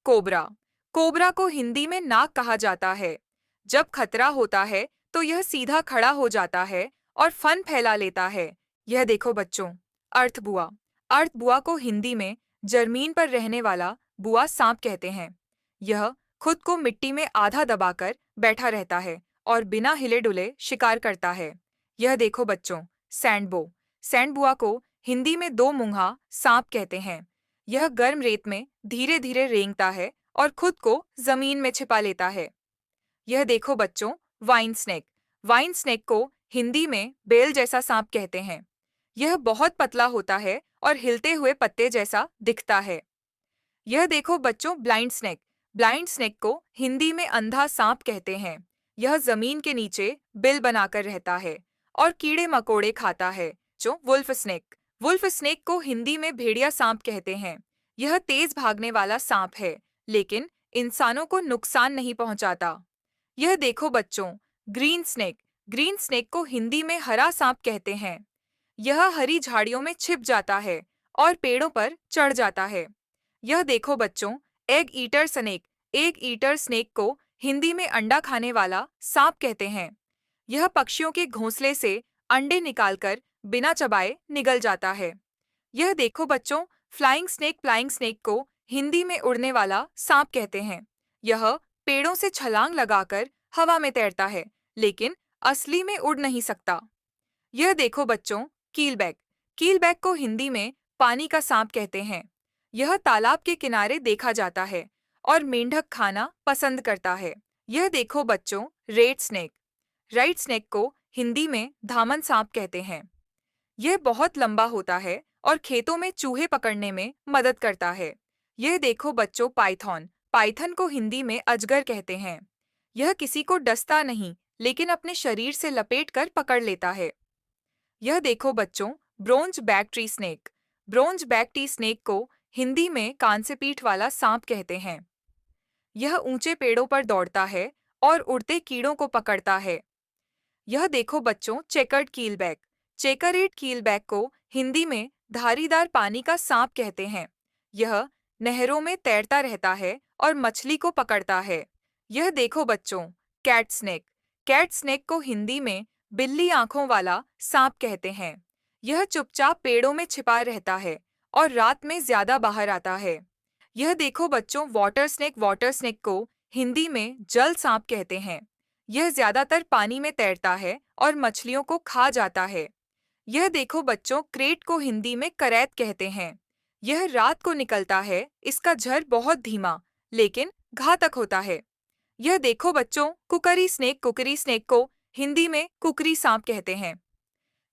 Cobra. Cobra को हिंदी में नाग कहा जाता है। जब खतरा होता है तो यह सीधा खड़ा हो जाता है और फन फैला लेता है। यह देखो बच्चों, अर्थ बुआ। अर्थ बुआ को हिंदी में जमीन पर रहने वाला बुआ सांप कहते हैं। यह खुद को मिट्टी में आधा दबाकर बैठा रहता है और बिना हिले डुले शिकार करता है। यह देखो बच्चों, सैंडबो। सैंडबुआ को हिंदी में दो मुंहा सांप कहते हैं। यह गर्म रेत में धीरे धीरे रेंगता है और खुद को जमीन में छिपा लेता है। यह देखो बच्चों, वाइन स्नेक। वाइन स्नेक को हिंदी में बेल जैसा सांप कहते हैं। यह बहुत पतला होता है और हिलते हुए पत्ते जैसा दिखता है। यह देखो बच्चों, ब्लाइंड स्नेक। ब्लाइंड स्नेक को हिंदी में अंधा सांप कहते हैं। यह जमीन के नीचे बिल बनाकर रहता है और कीड़े मकोड़े खाता है। जो वुल्फ स्नेक। वुल्फ स्नेक को हिंदी में भेड़िया सांप कहते हैं। यह तेज भागने वाला सांप है, लेकिन इंसानों को नुकसान नहीं पहुंचाता। यह देखो बच्चों, ग्रीन स्नेक। ग्रीन स्नेक को हिंदी में हरा सांप कहते हैं। यह हरी झाड़ियों में छिप जाता है और पेड़ों पर चढ़ जाता है। यह देखो बच्चों, egg eater snake. Egg eater snake को हिंदी में अंडा खाने वाला सांप कहते हैं। यह पक्षियों के घोंसले से अंडे निकालकर बिना चबाए निगल जाता है। यह देखो बच्चों, फ्लाइंग स्नेक। फ्लाइंग स्नेक को हिंदी में उड़ने वाला सांप कहते हैं। यह पेड़ों से छलांग लगाकर हवा में तैरता है, लेकिन असली में उड़ नहीं सकता। यह देखो बच्चों, कीलबैक। कीलबैक को हिंदी में पानी का सांप कहते हैं। यह तालाब के किनारे देखा जाता है और मेंढक खाना पसंद करता है। यह देखो बच्चों, रेड स्नेक। रेड स्नेक को हिंदी में धामन सांप कहते हैं। यह बहुत लंबा होता है और खेतों में चूहे पकड़ने में मदद करता है। यह देखो बच्चों, पाइथन। पाइथन को हिंदी में अजगर कहते हैं। यह किसी को डसता नहीं, लेकिन अपने शरीर से लपेटकर पकड़ लेता है। यह देखो बच्चों, bronze back tree snake. Bronze back tree snake को हिंदी में कान से पीठ वाला सांप कहते हैं। यह ऊंचे पेड़ों पर दौड़ता है और उड़ते कीड़ों को पकड़ता है। यह देखो बच्चों, चेकर्ड कीलबैक। चेकरेड कीलबैक को हिंदी में धारीदार पानी का सांप कहते हैं। यह नहरों में तैरता रहता है और मछली को पकड़ता है। यह देखो बच्चों, कैट स्नेक। कैट स्नेक को हिंदी में बिल्ली आंखों वाला सांप कहते हैं। यह चुपचाप पेड़ों में छिपा रहता है और रात में ज्यादा बाहर आता है। यह देखो बच्चों, वाटर स्नेक। वाटर स्नेक को हिंदी में जल सांप कहते हैं। यह ज्यादातर पानी में तैरता है और मछलियों को खा जाता है। यह देखो बच्चों, क्रेट को हिंदी में करैत कहते हैं। यह रात को निकलता है। इसका झर बहुत धीमा लेकिन घातक होता है। यह देखो बच्चों, कुकरी स्नेक। कुकरी स्नेक को हिंदी में कुकरी सांप कहते हैं।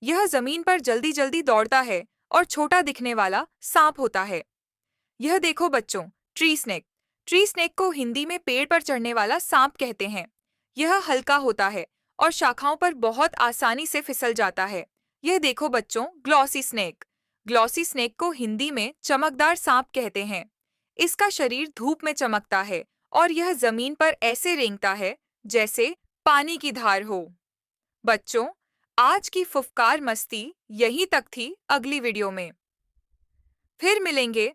यह जमीन पर जल्दी जल्दी दौड़ता है और छोटा दिखने वाला सांप होता है। यह देखो बच्चों, ट्री स्नेक। ट्री स्नेक को हिंदी में पेड़ पर चढ़ने वाला सांप कहते हैं। यह हल्का होता है और शाखाओं पर बहुत आसानी से फिसल जाता है। यह देखो बच्चों, ग्लॉसी स्नेक। ग्लॉसी स्नेक को हिंदी में चमकदार सांप कहते हैं। इसका शरीर धूप में चमकता है और यह जमीन पर ऐसे रेंगता है जैसे पानी की धार हो। बच्चों, आज की फुफकार मस्ती यहीं तक थी। अगली वीडियो में फिर मिलेंगे